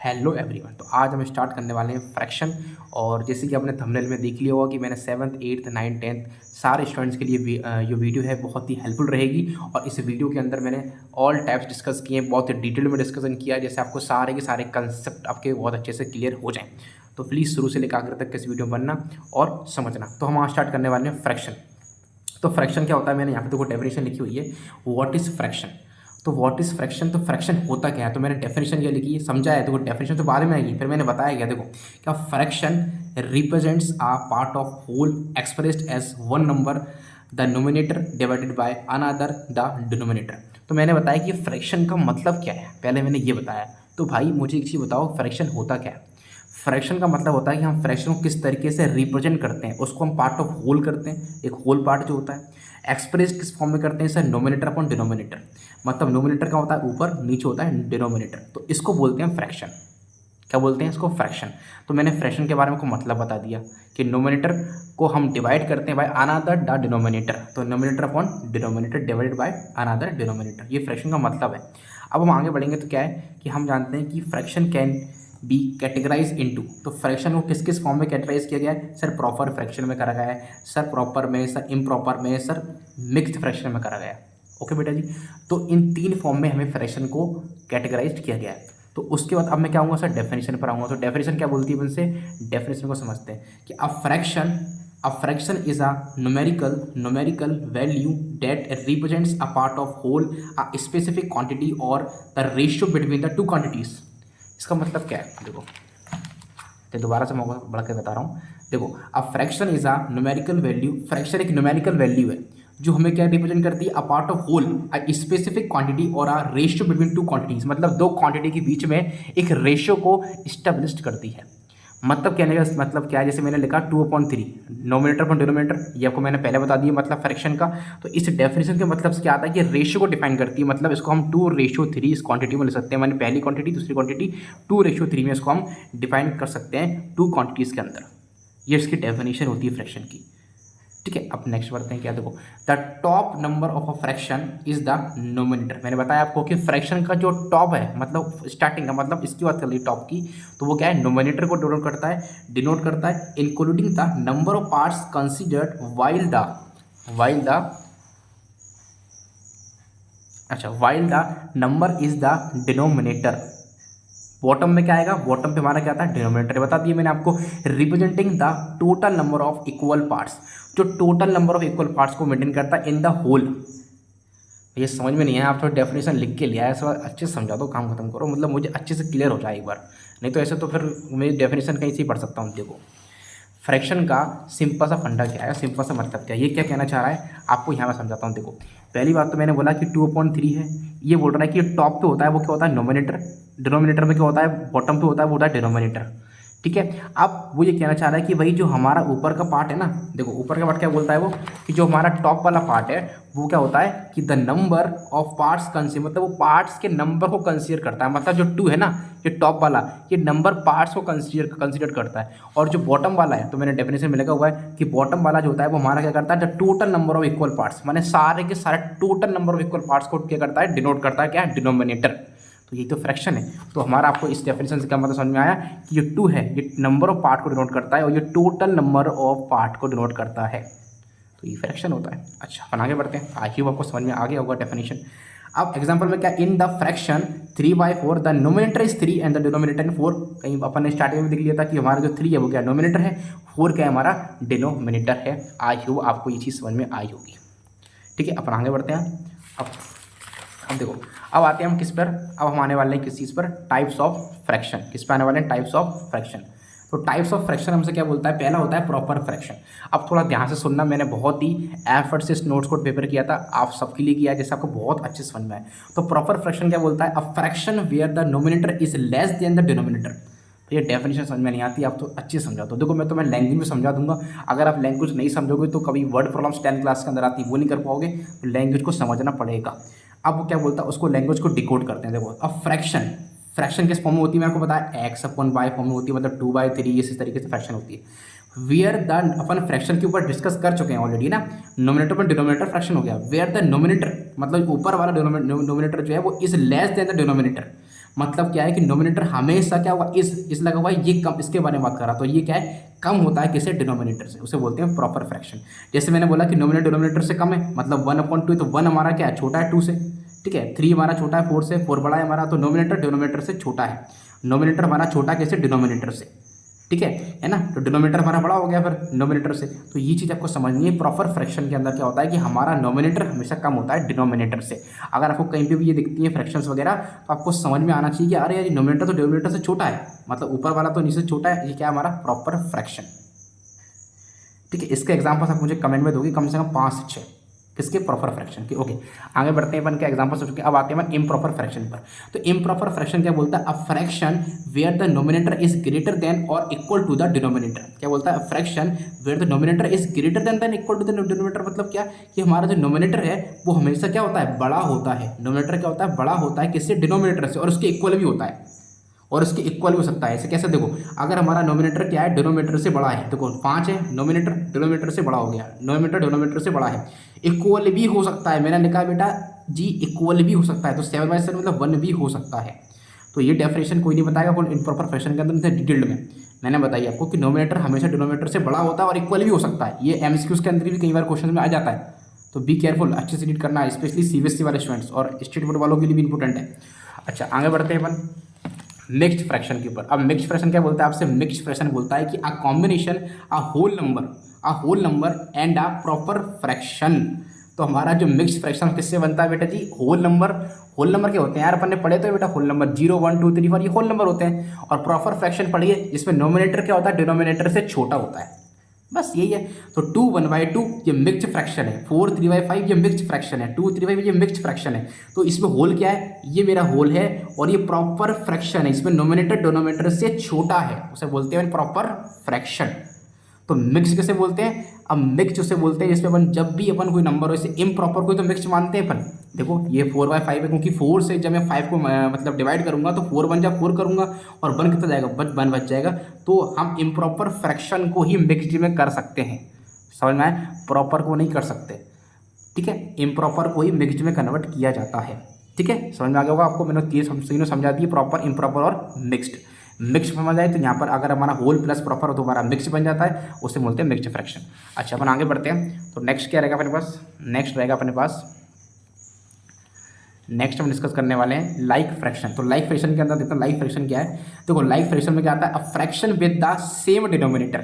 Hello everyone. तो आज हम स्टार्ट करने वाले हैं फ्रैक्शन। और जैसे कि आपने थंबनेल में देख लिया होगा कि मैंने 7th 8th 9th 10th सारे स्टूडेंट्स के लिए ये वीडियो है बहुत ही हेल्पफुल रहेगी। और इस वीडियो के अंदर मैंने ऑल टाइप्स डिस्कस किए हैं, बहुत ही डिटेल में डिस्कशन किया है, जैसे आपको सारे के सारे कंसेप्ट आपके बहुत अच्छे से क्लियर हो जाएँ। तो प्लीज़ शुरू से लेकर आखिर तक इस वीडियो बनना और समझना। तो हम आज स्टार्ट करने वाले हैं फ्रैक्शन। तो फ्रैक्शन क्या होता है, मैंने यहाँ पे देखो डेफिनेशन लिखी हुई है, व्हाट इज़ फ्रैक्शन। तो व्हाट इज़ फ्रैक्शन, तो फ्रैक्शन होता क्या है। तो मैंने डेफिनेशन क्या लिखी है, समझा है। देखो डेफिनेशन तो बाद में आएगी, फिर मैंने बताया क्या। देखो क्या fraction represents a part of whole expressed as one number, the nominator divided by another the denominator. तो मैंने बताया कि फ्रैक्शन का मतलब क्या है, पहले मैंने ये बताया। तो भाई मुझे एक चीज़ बताओ, फ्रैक्शन होता क्या है। फ्रैक्शन का मतलब होता है कि हम फ्रैक्शन को किस तरीके से रिप्रेजेंट करते हैं, उसको हम पार्ट ऑफ होल करते हैं, एक होल पार्ट जो होता है। एक्सप्रेस किस फॉर्म में करते हैं सर, नोमिनेटर अपॉन डिनोमिनेटर। मतलब नोमिनेटर का होता है ऊपर, नीचे होता है डिनोमिनेटर, तो इसको बोलते हैं फ्रैक्शन। क्या बोलते हैं इसको, फ्रैक्शन। तो मैंने फ्रैक्शन के बारे में को मतलब बता दिया कि नोमिनेटर को हम डिवाइड करते हैं बाय अनदर द डिनोमिनेटर। तो nominator upon denominator divided by another denominator, ये फ्रैक्शन का मतलब है। अब हम आगे बढ़ेंगे तो क्या है कि हम जानते हैं कि fraction can be categorize into. तो फ्रैक्शन को किस किस फॉर्म में कैटेगराइज किया गया है सर, प्रॉपर फ्रैक्शन में करा गया है सर, प्रॉपर में सर, इम्प्रॉपर में सर, मिक्स्ड फ्रैक्शन में करा गया है। ओके बेटा जी। तो इन 3 फॉर्म में हमें फ्रैक्शन को कैटेगराइज किया गया है। तो उसके बाद अब मैं क्या आऊँगा सर, डेफिनेशन पर आऊँगा। तो डेफिनेशन क्या बोलती है उनसे, डेफिनेशन को समझते हैं कि अ fraction is a numerical value that represents a part of whole, a specific quantity or the ratio between the two quantities। इसका मतलब क्या है, देखो तो दोबारा से मैं बढ़ के बता रहा हूँ। देखो a fraction is a numerical value, fraction एक न्यूमेरिकल वैल्यू है जो हमें क्या रिप्रेजेंट करती है, a part of whole, a specific quantity और a ratio between two quantities. मतलब दो क्वांटिटी के बीच में एक रेशियो को स्टेब्लिश करती है। मतलब कहने का मतलब क्या है, जैसे मैंने लिखा 2/3 नोमिनेटर अपॉन डिनोमिनेटर, ये आपको मैंने पहले बता दिया मतलब फ्रैक्शन का। तो इस डेफिनेशन के मतलब से क्या आता है कि रेशियो को डिफाइन करती है। मतलब इसको हम 2:3 इस क्वांटिटी में ले सकते हैं, मैंने पहली क्वांटिटी दूसरी क्वांटिटी 2:3 में इसको हम डिफाइन कर सकते हैं टू क्वांटिटीज़ के अंदर। ये इसकी डेफिनेशन होती है फ्रैक्शन की। ठीक है, अब नेक्स्ट बढ़ते हैं। क्या देखो, the top number of a fraction is the nominator. मैंने बताया आपको कि फ्रैक्शन का जो टॉप है, मतलब स्टार्टिंग का, मतलब इसकी बात कर ली टॉप की, तो वो क्या है, नोमिनेटर को डिनोट करता है including the number of parts considered while the number is the denominator. Bottom में क्या आएगा, बॉटम पे हमारा क्या आता है, डिनोमिनेटर। बता दिए मैंने आपको, representing the total number of equal parts, जो total number of equal parts को मेंटेन करता है इन द होल। ये समझ में नहीं है, आप थोड़ा डेफिनेशन लिख के लिया है, ऐसा अच्छे से समझा दो, काम खत्म करो, मतलब मुझे अच्छे से क्लियर हो जाए एक बार। नहीं तो ऐसे तो फिर मैं डेफिनेशन कहीं से ही पढ़ सकता हूँ। देखो फ्रैक्शन का सिंपल सा फंडा क्या है, सिंपल सा मतलब क्या है, ये क्या कहना चाह रहा है आपको यहाँ मैं समझाता हूँ। देखो पहली बात तो मैंने बोला कि 2/3 है, ये बोल रहा है कि टॉप पे होता है वो क्या होता है, नोमिनेटर। डिनोमिनेटर में क्या होता है, बॉटम पे होता है वो होता है डिनोमिनेटर। ठीक है, अब वो ये कहना चाह रहा है कि भाई जो हमारा ऊपर का पार्ट है ना, देखो ऊपर का पार्ट क्या बोलता है वो, कि जो हमारा टॉप वाला पार्ट है वो क्या होता है कि the number of parts consider, मतलब वो पार्ट्स के नंबर को कंसीडर करता है। मतलब जो 2 है ना, ये टॉप वाला, ये नंबर पार्ट्स को कंसीडर करता है। और जो बॉटम वाला है, तो मैंने डेफिनेशन में लिखा हुआ है कि बॉटम वाला जो होता है वो हमारा क्या करता है, the total number of equal parts, माने सारे के सारे total number of equal parts को क्या करता है, डिनोट करता है, क्या है, डिनोमिनेटर। तो ये तो फ्रैक्शन है। तो हमारा आपको इस डेफिनेशन से क्या मतलब समझ में आया कि ये 2 है, ये नंबर ऑफ पार्ट को डिनोट करता है, और ये टोटल नंबर ऑफ पार्ट को डिनोट करता है। तो ये फ्रैक्शन होता है। अच्छा अपन आगे बढ़ते हैं, आई होप आपको समझ में आ गया होगा डेफिनेशन। अब एग्जांपल में क्या, in the fraction 3/4 the nominator is 3 and the denominator 4। कहीं अपन ने स्टार्टिंग में देख लिया था कि हमारा जो 3 है वो क्या नोमिनेटर है, 4 क्या है हमारा डिनोमिनेटर है। आई होप आपको ये चीज़ समझ में आई होगी। ठीक है, अपन आगे बढ़ते हैं। अब देखो, अब आते हैं हम किस पर, अब हम आने वाले हैं किस चीज़ पर, टाइप्स ऑफ फ्रैक्शन। किस पर आने वाले हैं, टाइप्स ऑफ फ्रैक्शन। तो टाइप्स ऑफ फ्रैक्शन हमसे क्या बोलता है, पहला होता है प्रॉपर फ्रैक्शन। अब थोड़ा ध्यान से सुनना, मैंने बहुत ही एफर्ट से इस नोट्स को प्रिपेयर किया था, आप सबके लिए किया है, जैसे आपको बहुत अच्छे से समझ में आए। तो प्रॉपर फ्रैक्शन क्या बोलता है, a fraction where the nominator is less than the denominator. तो ये डेफिनेशन समझ में नहीं आती, आप तो अच्छे समझा दो। देखो मैं तुम्हें लैंग्वेज में समझा दूंगा, अगर आप लैंग्वेज नहीं समझोगे तो कभी वर्ड प्रॉब्लम्स 10th क्लास के अंदर आती वो नहीं कर पाओगे, तो लैंग्वेज को समझना पड़ेगा। अब वो क्या बोलता है, उसको लैंग्वेज को डिकोड करते हैं। देखो अब फ्रैक्शन किस फॉर्म में होती है, मैं आपको बताया x/y फॉर्म में होती है, मतलब 2/3 इस तरीके से फ्रैक्शन होती है। वेयर द, अपन फ्रैक्शन के ऊपर डिस्कस कर चुके हैं ऑलरेडी ना, नोमिनेटर पर डिनोमिनेटर फ्रैक्शन हो गया। वेयर द नोमिनेटर, मतलब ऊपर वाला नोमिनेटर जो है वो is less than the denominator, मतलब क्या है कि नोमिनेटर हमेशा क्या हुआ, इस लगा हुआ है, ये कम, इसके बारे में बात कर रहा, तो ये क्या है, कम होता है किसे, डिनोमिनेटर से, उसे बोलते हैं प्रॉपर फ्रैक्शन। जैसे मैंने बोला कि नोमिनेटर डिनोमिनेटर से कम है, मतलब 1/2, तो 1 हमारा क्या है, छोटा है 2 से, ठीक है। 3 हमारा छोटा है 4 से, 4 बड़ा है हमारा, तो नोमिनेटर डिनोमिनेटर से छोटा है। नोमिनेटर हमारा छोटा कैसे, डिनोमिनेटर से, ठीक है ना। तो डिनोमिनेटर हमारा बड़ा हो गया फिर नोमिनेटर से। तो ये चीज़ आपको समझनी है, प्रॉपर फ्रैक्शन के अंदर क्या होता है कि हमारा नोमिनेटर हमेशा कम होता है डिनोमिनेटर से। अगर आपको कहीं पे भी ये दिखती है फ्रैक्शंस वगैरह, तो आपको समझ में आना चाहिए कि अरे यार ये नोमिनेटर तो डिनोमिनेटर से छोटा है, मतलब ऊपर वाला तो नीचे से छोटा है, ये क्या है, हमारा प्रॉपर फ्रैक्शन, ठीक है। इसके एग्जाम्पल्स आप मुझे कमेंट में दोगे कम से कम 5 से 6, किसके, प्रॉपर फ्रैक्शन के। ओके, आगे बढ़ते हैं अपन के एग्जांपल्स हो चुके, अब आते हैं अपन इम्प्रॉपर फ्रैक्शन पर। तो इम्प्रॉपर फ्रैक्शन क्या बोलता है, a fraction where the nominator is greater than और इक्वल टू द डिनोमिनेटर। क्या बोलता है, fraction where the nominator is greater than equal to the denominator, मतलब क्या कि हमारा जो नोमिनेटर है वो हमेशा क्या होता है, बड़ा होता है। नोमिनेटर क्या होता है, बड़ा होता है किससे, डिनोमिनेटर से, और उसके इक्वल भी होता है, और इसके इक्वल हो सकता है। ऐसे कैसे, देखो अगर हमारा नोमिनेटर क्या है, डिनोमिनेटर से बड़ा है, देखो 5 है, नोमिनेटर डिनोमिनेटर से बड़ा हो गया, नोमिनेटर डिनोमिनेटर से बड़ा है, इक्वल भी हो सकता है। मैंने लिखा है बेटा जी, इक्वल भी हो सकता है, तो 7/7 मतलब 1 भी हो सकता है। तो ये डेफिनेशन कोई नहीं बताएगा कौन, इम्प्रॉपर फ्रैक्शन के अंदर डिटेल्ड में मैंने बताई आपको कि नोमिनेटर हमेशा डिनोमिनेटर से बड़ा होता है और इक्वल भी हो सकता है। ये एमसीक्यूज के अंदर भी कई बार क्वेश्चन में आ जाता है, तो बी केयरफुल, अच्छे से रीड करना है, स्पेशली सीबीएसई वाले स्टूडेंट्स और स्टेट बोर्ड वालों के लिए भी इंपॉर्टेंट है। अच्छा, आगे बढ़ते हैं अपन मिक्स्ड फ्रैक्शन के ऊपर। अब मिक्स्ड फ्रैक्शन क्या बोलता है आपसे, मिक्स्ड फ्रैक्शन बोलता है कि a combination a whole number and a proper fraction. तो हमारा जो मिक्स्ड फ्रैक्शन किससे बनता है बेटा जी, होल नंबर क्या होते हैं यार, अपन ने पढ़े तो है बेटा, होल नंबर 0 1 2 3 4 ये होल नंबर होते हैं। और प्रॉपर फ्रैक्शन पढ़िए जिसमें नोमिनेटर क्या होता है, डिनोमिनेटर से छोटा होता है, बस यही है। तो 2 1/2 ये मिक्स्ड फ्रैक्शन है, 4 3/5 ये मिक्स्ड फ्रैक्शन है, 2 3/5 ये मिक्स्ड फ्रैक्शन है। तो इसमें होल क्या है, ये मेरा होल है, और ये प्रॉपर फ्रैक्शन है, इसमें नोमिनेटर डिनोमिनेटर से छोटा है, उसे बोलते हैं प्रॉपर फ्रैक्शन। तो मिक्स कैसे बोलते हैं, अब मिक्स उसे बोलते हैं जिसमें अपन जब भी अपन कोई नंबर हो, इसे इम्प्रॉपर को तो मिक्स मानते हैं अपन। देखो ये 4/5 है, क्योंकि 4 से जब मैं 5 को मतलब डिवाइड करूंगा तो 4 1 जा 4 करूंगा, और 1 कितना जाएगा, 1 बच जाएगा। तो हम इम्प्रॉपर फ्रैक्शन को ही मिक्सड में कर सकते हैं, समझ में आए, प्रॉपर को नहीं कर सकते, ठीक है। इम्प्रॉपर को ही मिक्सड में कन्वर्ट किया जाता है, ठीक है। समझ में आ गया होगा आपको, मैंने तीनों समझा दिए, प्रॉपर, इम्प्रॉपर और मिक्स्ड। मिक्स समझ जाए तो यहाँ पर अगर हमारा होल प्लस प्रॉपर हो तो हमारा मिक्स बन जाता है, उसे बोलते हैं मिक्स्ड फ्रैक्शन। अच्छा, अपन आगे बढ़ते हैं, तो नेक्स्ट क्या रहेगा अपने पास, नेक्स्ट रहेगा अपने पास, नेक्स्ट हम डिस्कस करने वाले हैं लाइक फ्रैक्शन। तो लाइक फ्रैक्शन के अंदर देखते हैं लाइक फ्रैक्शन क्या है। देखो लाइक फ्रैक्शन में क्या आता है, a fraction with the same denominator,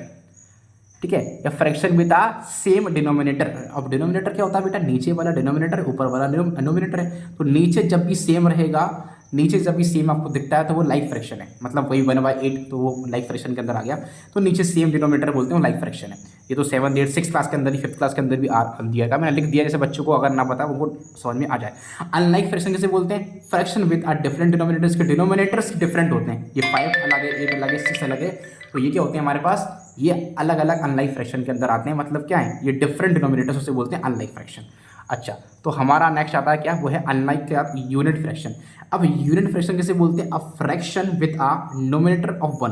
ठीक है, या fraction with the same denominator. अब डिनोमिनेटर क्या होता है बेटा, नीचे वाला डिनोमिनेटर ऊपर वाला डिनोमिनेटर है, तो नीचे जब भी सेम रहेगा, नीचे जब भी सेम आपको दिखता है तो वो लाइक फ्रैक्शन है, मतलब वही 1/8, तो वो लाइक फ्रैक्शन के अंदर आ गया। तो नीचे सेम डिनोमिनेटर बोलते हैं वो लाइक फ्रैक्शन है। ये तो 7 8 6 क्लास के अंदर ही, 5th क्लास के अंदर भी दिया था, मैंने लिख दिया, जैसे बच्चों को अगर ना पता उनको समझ में आ जाए। अनलाइक फ्रैक्शन कैसे बोलते हैं, fraction with a different denominators, के डिनोमिनेटर्स डिफरेंट होते हैं, ये 5 अलग है, 8 अलग है, 6 अलग है, तो ये क्या होते हैं हमारे पास, ये अलग अलग अनलाइक फ्रैक्शन के अंदर आते हैं। मतलब क्या है, ये डिफरेंट डिनोमिनेटर्स, उसे बोलते हैं अनलाइक फ्रैक्शन। अच्छा, तो हमारा नेक्स्ट आता है क्या, वो है अनलाइक क्या, यूनिट फ्रैक्शन। अब यूनिट फ्रैक्शन कैसे बोलते हैं, a fraction with a nominator of 1।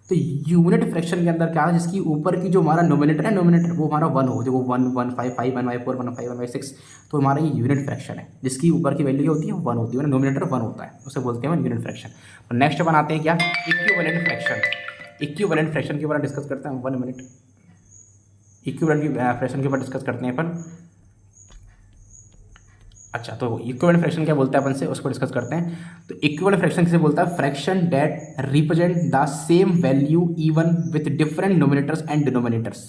तो यूनिट फ्रैक्शन के अंदर क्या है, जिसकी ऊपर की जो हमारा नोमिनेटर है, नोमिनेटर वो हमारा 1 हो, देखो 1 1 5 5 1/4 1/5 1/6, तो हमारा ये यूनिट फ्रैक्शन है, जिसकी ऊपर की वैल्यू होती है 1 होती है, नोमिनेटर 1 होता है, उसे बोलते हैं यूनिट फ्रैक्शन। तो नेक्स्ट बनाते हैं क्या, इक्विवेलेंट फ्रैक्शन। इक्विवेलेंट फ्रैक्शन के ऊपर डिस्कस करते हैं, 1 मिनट, इक्विवेलेंट फ्रैक्शन के ऊपर डिस्कस करते हैं अपन। अच्छा, तो इक्विवेलेंट फ्रैक्शन क्या बोलते हैं अपन से, उसको डिस्कस करते हैं। तो इक्विवेलेंट फ्रैक्शन किसे बोलता है, fraction that represent the same value even with different nominators and denominators.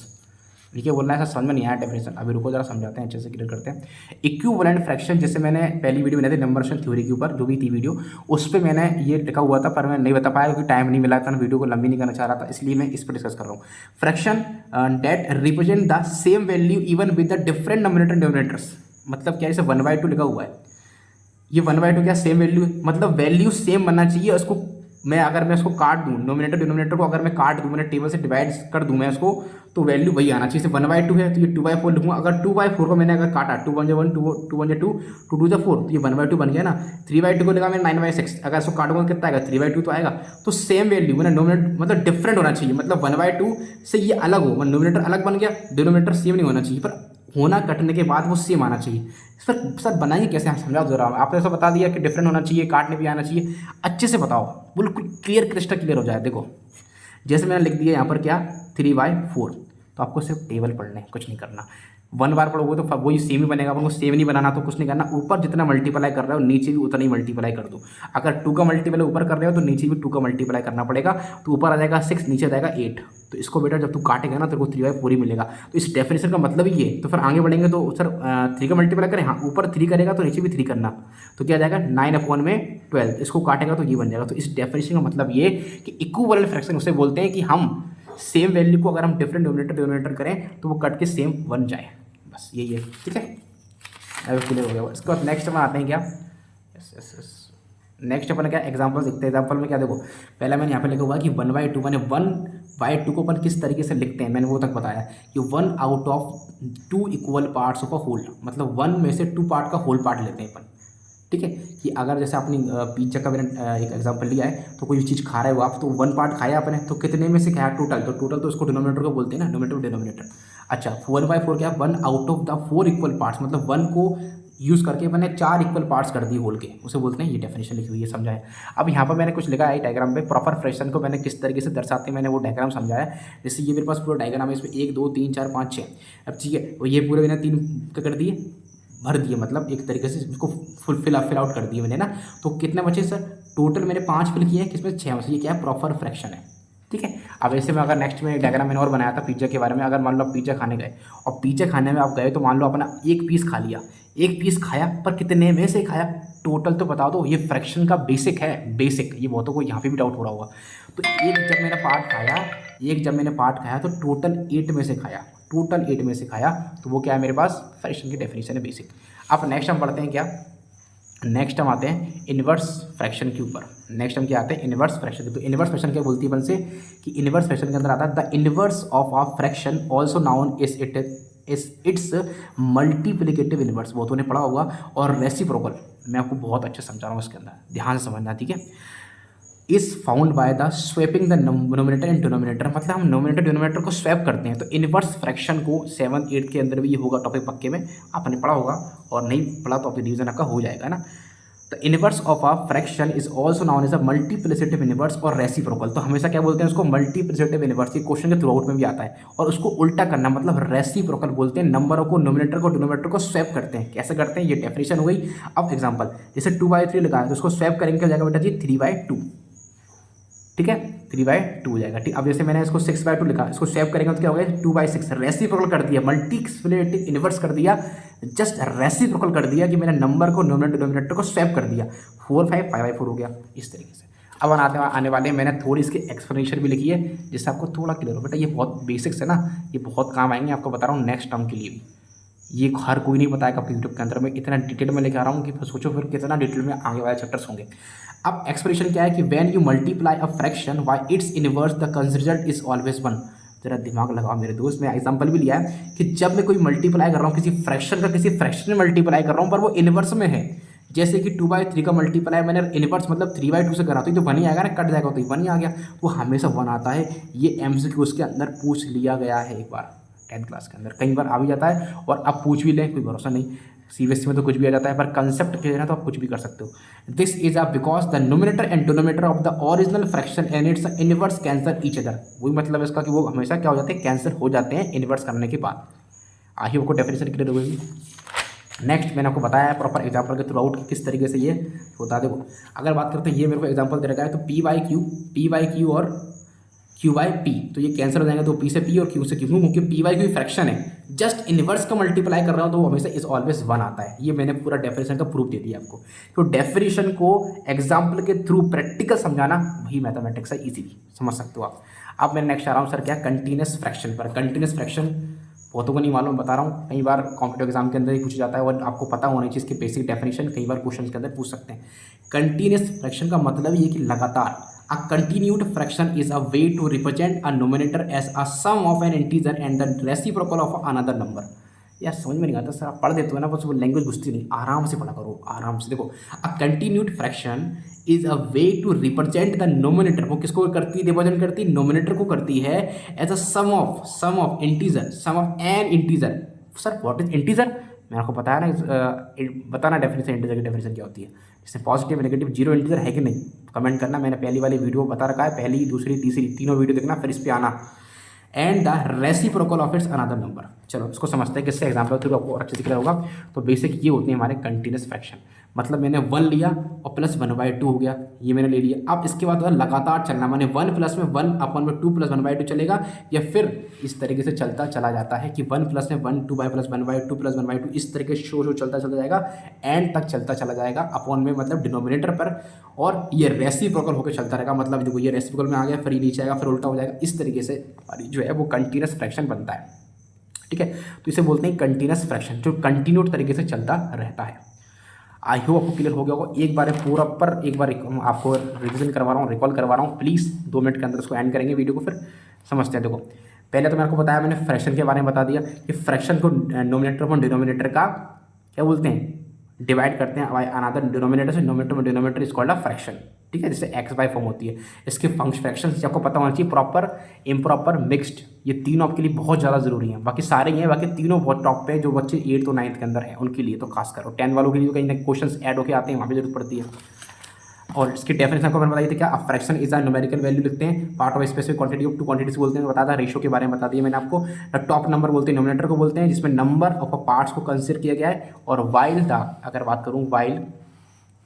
ये क्या बोलना है, ऐसा समझ में नहीं आया डेफिनेशन, अभी रुको जरा समझाते हैं, अच्छे से क्लियर करते हैं। इक्विवेलेंट फ्रैक्शन, जैसे मैंने पहली वीडियो बनाई थी नंबरेशन थ्योरी के ऊपर, जो भी थी वीडियो, उस पर मैंने ये लिखा हुआ था, पर मैं नहीं बता पाया क्योंकि टाइम नहीं मिला था, वीडियो को लंबी नहीं करना चाह रहा था, इसलिए मैं इस पर डिस्कस कर रहा हूँ। Fraction that represent the same value even with the different nominator denominators. मतलब क्या, जैसे 1/2 लिखा हुआ है, ये 1/2 क्या, सेम वैल्यू, मतलब वैल्यू सेम बनना चाहिए। उसको मैं उसको काट दूं, नोमिनेटर डिनोमिनेटर को अगर मैं काट दूं, मैंने टेबल से डिवाइड कर दूं मैं उसको, तो वैल्यू वही आना चाहिए। 1/2 है तो ये 2/4 लिखूंगा, अगर 2/4 को मैंने अगर काटा, 2 1 1 2 2 1 2 2 2 4, तो ये 1/2 बन गया ना। 3/2 को लगा मैंने 9/6, अगर इसको काटूंगा कितना आएगा, 3/2 तो आएगा। तो सेम वैल्यू मैंने नोमिनेटर मतलब डिफरेंट होना चाहिए, मतलब 1/2 से ये अलग हो, नोमिनेटर अलग बन गया, डिनोमिनेटर सेम नहीं होना चाहिए, पर होना कटने के बाद वो सेम आना चाहिए। सर बनाएंगे कैसे, हम समझाओ जरा। आपने ऐसा बता दिया कि डिफरेंट होना चाहिए, काटने भी आना चाहिए, अच्छे से बताओ, बिल्कुल क्लियर क्रिस्टल क्लियर हो जाए। देखो जैसे मैंने लिख दिया यहाँ पर क्या 3/4, तो आपको सिर्फ टेबल पढ़ने, कुछ नहीं करना। 1 बार पढ़ोगे तो वही सेम ही बनेगा, आपको सेम नहीं बनाना तो कुछ नहीं करना। ऊपर जितना मल्टीप्लाई कर रहे हो नीचे भी उतना ही मल्टीप्लाई कर दो। अगर 2 का मल्टीप्लाई ऊपर कर रहे हो तो नीचे भी 2 का मल्टीप्लाई करना पड़ेगा। तो ऊपर आ जाएगा 6, नीचे आ जाएगा 8। तो इसको बेटा जब तू काटेगा ना तेरे को 3/4 ही मिलेगा। तो इस डेफिनेशन का मतलब ही ये। तो फिर आगे बढ़ेंगे तो सर 3 का मल्टीप्लाई करें, हाँ ऊपर 3 करेगा तो नीचे भी 3 करना। तो क्या आ जाएगा 9/12, इसको काटेगा तो ये बन जाएगा। तो इस डेफिनेशन का मतलब ये कि इक्विवेलेंट फ्रैक्शन उसे बोलते हैं कि हम सेम वैल्यू को अगर हम डिफरेंट डिनोमिनेटर करें तो वो कट के सेम बन जाए, बस यही है। ठीक है, अब क्लियर हो गया। इसके बाद नेक्स्ट में आते हैं क्या, यस नेक्स्ट अपन क्या एग्जांपल देखते हैं। एग्जांपल में क्या देखो, पहला मैंने यहाँ पे लिखा हुआ कि 1/2, मैंने 1/2 को अपन किस तरीके से लिखते हैं मैंने वो तक बताया कि 1 out of 2 equal parts of a whole, मतलब 1 में से 2 पार्ट का होल पार्ट लेते हैं अपन। ठीक है, कि अगर जैसे आपने पिज्जा का मैंने एक एग्जांपल लिया है, तो कोई चीज़ खा रहे हो आप, तो 1 पार्ट खाया आपने, तो कितने में से खाया टोटल, तो टोटल तो उसको डिनोमिनेटर को बोलते हैं ना, डिनोमिनेटर। अच्छा 1/4 क्या, 1 out of the 4 equal parts, मतलब 1 को यूज़ करके मैंने 4 इक्वल पार्ट्स कर दिए होल के, उसे बोलते हैं। ये डेफिनेशन लिखी हुई है, समझाया। अब यहाँ पर मैंने कुछ लिखा है डायग्राम पे, प्रॉपर फ्रैक्शन को मैंने किस तरीके से दर्शाते हैं मैंने वो डायग्राम समझाया। जैसे ये मेरे पास पूरा डायग्राम है, इसमें 1 2 3 4 5 6। अब ठीक है, और ये पूरे मैंने 3 कर दिए, भर दिए, मतलब एक तरीके से इसको फिल आउट कर दिए मैंने ना। तो कितने बचे सर, टोटल मैंने 5 फिल किए हैं, किसमें 6 में से। ये क्या है, प्रॉपर फ्रैक्शन है। ठीक है, अब ऐसे में अगर नेक्स्ट में डायग्राम मैंने और बनाया था पिज्जा के बारे में। अगर मान लो आप पिज्जा खाने गए और पिज्जा खाने में आप गए, तो मान लो अपना 1 पीस खा लिया, 1 पीस खाया, पर कितने में से खाया टोटल तो बता दो। ये फ्रैक्शन का बेसिक है, बेसिक। ये बहुतों को यहाँ पे भी डाउट हो रहा होगा। तो एक जब मैंने पार्ट खाया तो टोटल 8 में से खाया, टोटल 8 में से खाया, तो वो क्या है मेरे पास, फ्रैक्शन की डेफिनेशन है, बेसिक। अब नेक्स्ट हम पढ़ते हैं क्या, नेक्स्ट हम आते हैं इन्वर्स फ्रैक्शन के ऊपर। नेक्स्ट हम क्या आते हैं, इन्वर्स फ्रैक्शन। तो इन्वर्स फ्रैक्शन क्या बोलती है अपन से कि इन्वर्स फ्रैक्शन के अंदर आता है the inverse of a fraction also noun it's multiplicative inverse, बहुतों ने पढ़ा होगा। और रेसिप्रोकल, मैं आपको बहुत अच्छे समझा रहा हूँ इसके अंदर, ध्यान से समझना। ठीक है, is found by the swapping the nominator and denominator, मतलब हम नोमिनेटर डिनोमिनेटर को स्वैप करते हैं। तो इन्वर्स फ्रैक्शन को 7th 8th के अंदर भी ये होगा टॉपिक, पक्के में आपने पढ़ा होगा, और नहीं पढ़ा तो आपकी डिवीजन आपका हो जाएगा ना। The inverse of a fraction is also known as a multiplicative inverse और रेसिप्रोकल। तो हमेशा क्या बोलते हैं उसको, मल्टीप्लिसिटिव इन्वर्स। ये क्वेश्चन के थ्रू आउट में भी आता है। और उसको उल्टा करना मतलब रेसिप्रोकल बोलते हैं, नंबरों को नोमिनेटर को डिनोमिनेटर को स्वैप करते हैं। कैसे करते हैं, ये डेफिनेशन हो गई। अब एग्जांपल, जैसे 2/3 लगा है तो उसको स्वैप करेंगे, क्या हो जाएगा बेटा जी 3/2। ठीक है, 3/2 हो जाएगा। ठीक, अब जैसे मैंने इसको 6/2 लिखा, इसको सेव करेंगे तो क्या हो गया 2/6। रेसिप्रोकल कर दिया, मल्टीप्लिकेटिव इन्वर्स कर दिया, जस्ट रेसिप्रोकल कर दिया कि मैंने नंबर को डिनोमिनेटर को स्वैप कर दिया। 4 5 5/4 हो गया, इस तरीके से। अब आने वाले मैंने थोड़ी इसकी एक्सप्लेनेशन भी लिखी है, जिससे आपको थोड़ा क्लियर हो। बेटा ये बहुत बेसिक्स है ना, ये बहुत काम आएंगे, आपको बता रहा हूँ नेक्स्ट टर्म के लिए भी। ये हर कोई नहीं बताएगा अपने यूट्यूब के अंदर। मैं इतना डिटेल में लेके आ रहा हूँ कि सोचो फिर कितना डिटेल में आगे वाले चैप्टर्स होंगे। अब एक्सप्रेशन क्या है कि when you multiply a fraction by it's inverse the result is always 1। जरा दिमाग लगाओ मेरे दोस्त, मैं एग्जांपल भी लिया है कि जब मैं कोई मल्टीप्लाई कर रहा हूँ किसी फ्रैक्शन का, किसी फ्रैक्शन में मल्टीप्लाई कर रहा हूँ, पर वो इनवर्स में है। जैसे कि 2/3 का मल्टीप्लाई मैंने इनवर्स मतलब 3/2 से करा, तो ये तो 1 ही आएगा ना, कट जाएगा तो 1 ही आ गया। वो हमेशा 1 आता है। ये MCQ उसके अंदर पूछ लिया गया है एक बार 10th क्लास के अंदर, कई बार आ भी जाता है, और अब पूछ भी लें कोई भरोसा नहीं। CBSE में तो कुछ भी आ जाता है, पर कंसेप्ट क्लियर है तो आप कुछ भी कर सकते हो। This is a because the nominator and denominator of the original fraction and it's inverse cancel each other. वही मतलब इसका कि वो हमेशा क्या हो जाते हैं, कैंसिल हो जाते हैं इन्वर्स करने के बाद। आई होप को डेफिनेशन क्लियर हो गई। नेक्स्ट मैंने आपको बताया है प्रॉपर एग्जांपल के थ्रू आउट किस तरीके से ये होता है। देखो अगर बात करते हैं, ये मेरे को एग्जांपल दे रखा है, तो P/Q और Q/P, तो ये कैंसिल हो जाएंगे, तो P से P और Q से Q, क्योंकि P/Q फ्रैक्शन है, जस्ट इनवर्स का मल्टीप्लाई कर रहा हूँ तो वो हमेशा इज ऑलवेज 1 आता है। ये मैंने पूरा डेफिनेशन का प्रूफ दे दिया आपको। तो डेफिनेशन को एग्जाम्पल के थ्रू प्रैक्टिकल समझाना वही मैथमेटिक्स है, इजीली समझ सकते हो आप। अब मैं नेक्स्ट आ रहा हूँ सर क्या, कंटिन्यूस फ्रैक्शन पर। कंटिन्यूस फ्रैक्शन बहुतों को नहीं मालूम, बता रहा हूँ, कई बार कॉम्पिटेटिव एग्जाम के अंदर ही पूछा जाता है, और आपको पता होना चाहिए इसकी बेसिक डेफिनेशन, कई बार क्वेश्चन के अंदर पूछ सकते हैं। कंटिन्यूस फ्रैक्शन का मतलब ये कि लगातार। A continued fraction is a way to represent a numerator as a sum of an integer and the reciprocal of another number। यार समझ में नहीं आता सर, आप पढ़ देते हो ना, बस वो लैंग्वेज घुसती नहीं, आराम से पढ़ा करो, आराम से। देखो a continued fraction is a way to represent the nominator. वो किसको करती है, रिप्रेजेंट करती है, नोमिनेटर को करती है, as a sum of integer, sum of an integer sir what is integer, मैंने आपको बताया ना, बताना डेफिनेशन इंटीजर की डेफिनेशन क्या होती है, जैसे पॉजिटिव नेगेटिव जीरो इंटीजर है कि नहीं, कमेंट करना। मैंने पहली वाली वीडियो बता रखा है, पहली दूसरी तीसरी तीनों वीडियो देखना, फिर इस पर आना। And the reciprocal of its another number. चलो इसको समझते हैं, किससे एग्जाम्पल थ्रू आपको और अच्छे से क्लियर होगा। तो बेसिक ये होते हैं हमारे कंटिन्यूस फ्रैक्शन, मतलब मैंने 1 लिया और प्लस 1/2 हो गया, ये मैंने ले लिया। अब इसके बाद लगातार चलना, मैंने 1 प्लस में 1/2 प्लस 1/2 चलेगा, या फिर इस तरीके से चलता चला जाता है कि 1 प्लस में 1 2 बाई प्लस 1/2 प्लस 1/2 इस तरीके से शो चलता चला जाएगा, एंड तक चलता चला जाएगा अपॉन में, मतलब डिनोमिनेटर पर। और ये रेसिप्रोकल होकर चलता रहेगा, मतलब देखो ये रेसिप्रोकल में आ गया, फिर ये नीचे आएगा, फिर उल्टा हो जाएगा। इस तरीके से हमारी जो है वो कंटिन्यूस फ्रैक्शन बनता है, ठीक है। तो इसे बोलते हैं कंटिन्यूस फ्रैक्शन, जो कंटिन्यूड तरीके से चलता रहता है। आई होप आपको क्लियर हो गया होगा। एक बार पूरा पर एक बार आपको रिविजन करवा रहा हूँ, रिकॉल करवा रहा हूँ, प्लीज़ 2 मिनट के अंदर इसको एंड करेंगे वीडियो को, फिर समझते हैं। देखो पहले तो मैंने आपको बताया, मैंने फ्रैक्शन के बारे में बता दिया कि फ्रैक्शन को नोमिनेटर और डिनोमिनेटर का क्या बोलते हैं, डिवाइड करते हैं अनदर डिनोमिनेटर से, नोमिनेटर में denominator is called a fraction, ठीक है, जैसे x बाय फॉर्म होती है। इसके फंक्शन फ्रैक्शन आपको पता होना चाहिए, प्रॉपर, इम्प्रॉपर, मिक्स्ड, ये तीनों आपके लिए बहुत ज़्यादा जरूरी है। बाकी सारे ही हैं, बाकी तीनों बहुत टॉप पे, जो बच्चे 8th और 9th के अंदर हैं उनके लिए तो खास करो, 10 वालों के लिए तो कहीं ना क्वेश्चन ऐड होकर आते हैं, वहाँ पर जरूरत पड़ती है। और इसकी डेफिनेशन आपको मैंने बताई थी, क्या fraction is a numerical value लिखते हैं, part of specific quantity of two quantities बोलते हैं, बताया था। रेशो के बारे में बता दिया मैंने आपको। द टॉप नंबर बोलते हैं नोमिनेटर को बोलते हैं, जिसमें नंबर ऑफ पार्ट्स को कंसिडर किया गया है। और वाइल द, अगर बात करूँ वाइल,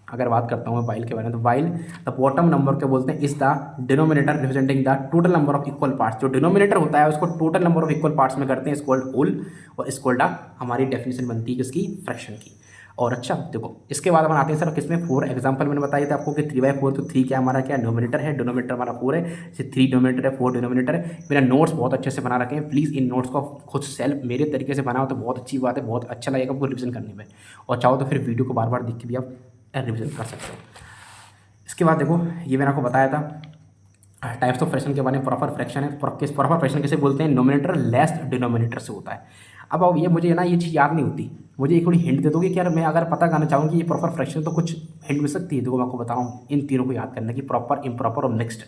अगर बात करता हूँ मैं वाइल के बारे में, तो वाइल द बॉटम नंबर क्या बोलते हैं, is the denominator representing the total number of equal parts. जो डिनोमिनेटर होता है उसको total number of equal parts में करते हैं, इस कॉल्ड होल, और इस कॉल्ड हमारी डेफिनेशन बनती है किसकी, फ्रैक्शन की। और अच्छा देखो इसके बाद हम आते हैं सर किसमें, 4 एग्जांपल मैंने बताया था आपको कि 3/4, तो 3 क्या हमारा क्या डिनोमिनेटर है, डिनोमिनेटर हमारा 4 है, जैसे 3 डिनोमिनेटर है 4 डिनोमिनेटर है। मेरा नोट्स बहुत अच्छे से बना रखे हैं, प्लीज़ इन नोट्स को खुद सेल्फ मेरे तरीके से बनाओ तो बहुत अच्छी बात है, बहुत अच्छा लगेगा आपको रिविजन करने में। और चाहो तो फिर वीडियो को बार बार देख के भी आप रिविजन कर सकते हो। इसके बाद देखो ये मैंने आपको बताया था टाइप्स ऑफ फ्रैक्शन के बारे में। प्रॉपर फ्रैक्शन है, प्रॉपर फ्रैक्शन किसे बोलते हैं, नोमिनेटर लेस डिनोमिनेटर से होता है। अब ये मुझे ना ये चीज़ याद नहीं होती, मुझे एक थोड़ी हिंट दे दोगे कि यार मैं अगर पता करना चाहूँ कि ये प्रॉपर फ्रैक्शन, तो कुछ हिंट मिल सकती है। देखो मैं आपको बताऊँ इन तीनों को याद करने की, प्रॉपर, इम्प्रॉपर और मिक्स्ड।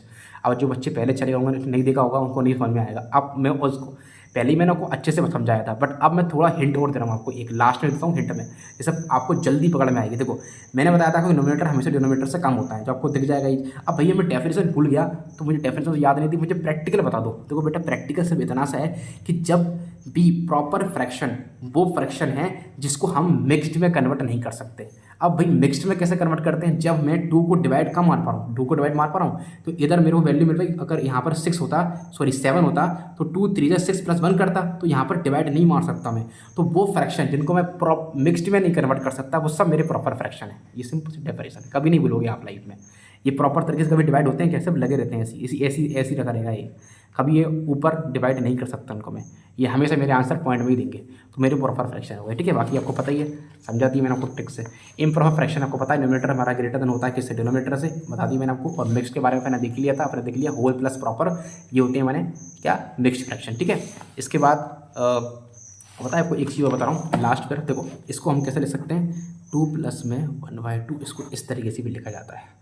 अब जो बच्चे पहले चले होंगे, नहीं देखा होगा, उनको नहीं समझ में आएगा। अब मैं उसको पहले ही मैंने आपको अच्छे से समझाया था, बट अब मैं थोड़ा हिंट और दे रहा हूँ आपको, एक लास्ट में देता हूँ हिंट में, जैसे आपको जल्दी पकड़ में आएगी। देखो मैंने बताया था कि नोमिनेटर हमेशा डिनोमिनेटर से कम होता है, जो आपको दिख जाएगा ही। अब भैया मैं डेफिनेशन भूल गया, तो मुझे डेफिनेशन याद नहीं थी, मुझे प्रैक्टिकल बता दो। देखो बेटा प्रैक्टिकल सिर्फ इतना सा है कि जब भी प्रॉपर फ्रैक्शन वो फ्रैक्शन है जिसको हम मिक्स्ड में कन्वर्ट नहीं कर सकते। अब भाई मिक्स्ड में कैसे कन्वर्ट करते हैं, जब मैं 2 को डिवाइड कम मार पा रहा हूँ, 2 को डिवाइड मार पा रहा हूँ, तो इधर मेरे को वैल्यू मिल रही, अगर यहाँ पर 6 होता, सॉरी 7 होता, तो 2 3 6 प्लस 1 करता, तो यहाँ पर डिवाइड नहीं मार सकता मैं। तो वो फ्रैक्शन जिनको मैं मिक्स्ड में नहीं कन्वर्ट कर सकता, वो सब मेरे प्रॉपर फ्रैक्शन है। ये सिंपल डेफिनेशन है, कभी नहीं भूलोगे आप लाइफ में। ये प्रॉपर तरीके से कभी डिवाइड होते हैं क्या, सब लगे रहते हैं ऐसी रखा रहेगा ये, कभी ये ऊपर डिवाइड नहीं कर सकता उनको मैं, ये हमेशा मेरे आंसर पॉइंट में ही देंगे, तो मेरे प्रॉपर फ्रैक्शन हो गए, ठीक है। बाकी आपको पता ही है, समझा दी मैंने आपको ट्रिक से। इम्प्रॉपर फ्रैक्शन आपको पता है, न्यूमरेटर हमारा ग्रेटर देन होता है किससे, डिनोमिनेटर से, बता दी मैंने आपको। और मिक्स के बारे में मैंने देख लिया था, आपने देख लिया, होल प्लस प्रॉपर, ये होते हैं मैंने क्या, मिक्स्ड फ्रैक्शन, ठीक है। इसके बाद पता है आपको एक चीज़ बता रहा हूँ लास्ट पर, देखो इसको हम कैसे लिख सकते हैं, 2 प्लस में 1/2, इसको इस तरीके से भी लिखा जाता है।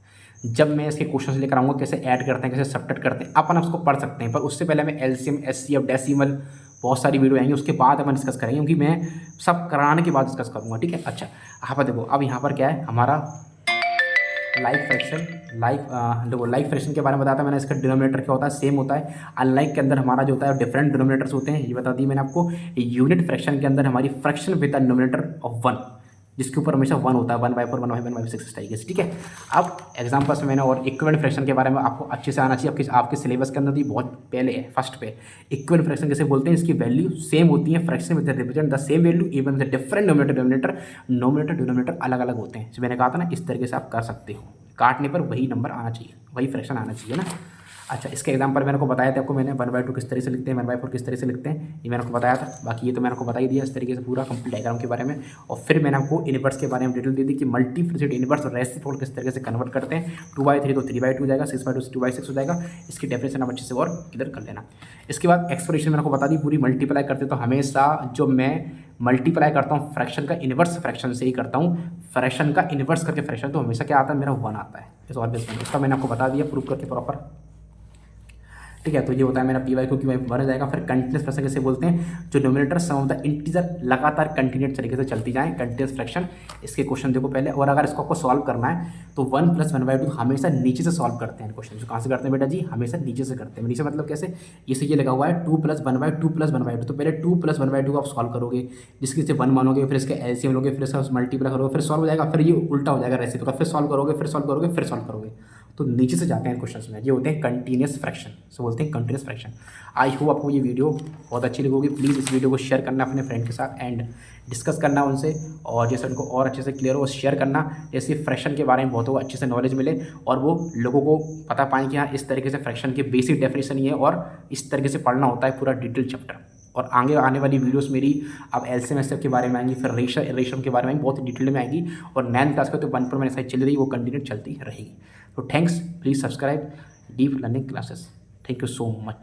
जब मैं इसके क्वेश्चन लेकर आऊँगा कैसे ऐड करते हैं, कैसे सब्ट्रैक्ट करते हैं, अपन उसको पढ़ सकते हैं, पर उससे पहले मैं एलसीएम, एचसीएफ, डेसिमल, बहुत सारी वीडियो आएंगी, उसके बाद अपन डिस्कस करेंगे, क्योंकि मैं सब कराने के बाद डिस्कस करूँगा, ठीक है। अच्छा यहाँ पर देखो, अब यहाँ पर क्या है हमारा लाइक फ्रैक्शन, देखो लाइक फ्रैक्शन के बारे में बताया था मैंने, इसका डिनोमिनेटर क्या होता है, सेम होता है। अनलाइक के अंदर हमारा जो होता है डिफरेंट डिनोमिनेटर्स होते हैं, ये बता दी मैंने आपको। यूनिट फ्रैक्शन के अंदर हमारी fraction with the denominator of 1, जिसके ऊपर हमेशा 1 होता है, 1/4, 1/6 इस तरीके से, ठीक है। अब एग्जाम्पल्स में मैंने, और इक्विवेलेंट फ्रैक्शन के बारे में आपको अच्छे से आना चाहिए, आपके सिलेबस के अंदर भी बहुत पहले है, फर्स्ट पे। इक्विवेलेंट फ्रैक्शन कैसे बोलते हैं, इसकी वैल्यू सेम होती है, fraction with represent the same value even the different nominator denominator अलग अलग होते हैं। मैंने कहा था ना, इस तरीके से आप कर सकते हो, काटने पर वही नंबर आना चाहिए, वही फ्रैक्शन आना चाहिए ना। अच्छा इसके एग्जांपल मैंने को बताया था आपको, मैंने 1/2 किस तरह से लिखते हैं, 1/4 किस तरह से लिखते हैं, ये मैंने आपको बताया था। बाकी ये तो मैंने आपको बता ही दिया इस तरीके से पूरा कंप्लीट डायग्राम के बारे में। और फिर मैंने आपको इनवर्स के बारे में डिटेल दे दी कि मल्टीप्लिसिटी इनवर्स और रेसिप्रोकल किस तरीके से कन्वर्ट करते हैं। 2/3 तो 3/2 हो जाएगा, 6/2 2/6 हो जाएगा। इसकी डेफिनेशन आप अच्छे से और क्लियर कर लेना। इसके बाद एक्सप्रेशन मैंने आपको बता दी पूरी, मल्टीप्लाई करते तो हमेशा जो मैं मल्टीप्लाई करता हूँ फ्रैक्शन का इन्वर्स फ्रैक्शन से ही करता हूँ, फ्रैक्शन का इन्वर्स करके फ्रैक्शन, तो हमेशा क्या आता है मेरा 1 आता है। इस ऑलवेज इसका मैंने आपको बता दिया प्रूफ करके प्रॉपर। ठीक है। तो ये होता है मेरा पी वाई क्योंकि वाई वन हो जाएगा। फिर कंटिन्यूस फ्रैक्शन कैसे बोलते हैं, जो numerator sum of the integer लगातार कंटिन्यूस तरीके से चलती जाए, कंटिन्यूस फ्रैक्शन। इसके क्वेश्चन देखो पहले, और अगर इसको आपको सॉल्व करना है तो 1 + 1/2 हमेशा नीचे से सॉल्व करते हैं क्वेश्चन। कहाँ से करते हैं बेटा जी, हमेशा नीचे से करते हैं। नीचे मतलब कैसे, जैसे ये लगा हुआ है 2 + 1/2 + 1/2, तो पहले 2 + 1/2 आप सॉल्व करोगे, जिसके से 1 मानोगे, फिर इसके एलसीएम लोगे, फिर इसका मल्टीप्लाई करोगे, फिर सॉल्व हो जाएगा। फिर ये उल्टा हो जाएगा रेसिप्रोकल का, फिर सॉल्व करोगे, फिर सॉल्व करोगे, फिर सॉल्व करोगे। तो नीचे से जाते हैं क्वेश्चंस में, ये होते हैं कंटिन्यूस फ्रैक्शन, सो बोलते हैं कंटिन्यूस फ्रैक्शन। आई होप आपको ये वीडियो बहुत अच्छी लगेगी। प्लीज़ इस वीडियो को शेयर करना अपने फ्रेंड के साथ एंड डिस्कस करना उनसे, और जैसे उनको और अच्छे से क्लियर हो शेयर करना, जैसे फ्रैक्शन के बारे में बहुत अच्छे से नॉलेज मिले और वो लोगों को पता पाएँ कि हाँ इस तरीके से फ्रैक्शन की बेसिक डेफिनेशन ये है और इस तरीके से पढ़ना होता है पूरा डिटेल चैप्टर। और आगे आने वाली वीडियोस मेरी अब एलसीएम एचसीएफ के बारे में आएंगी, फिर रेशम के बारे में आएंगी, बहुत डिटेल में आएंगी। और 9th क्लास का तो 1 पर मैंने साइड चल रही, वो कंटिन्यू चलती रहेगी। तो thanks, please subscribe deep learning classes. Thank you so much.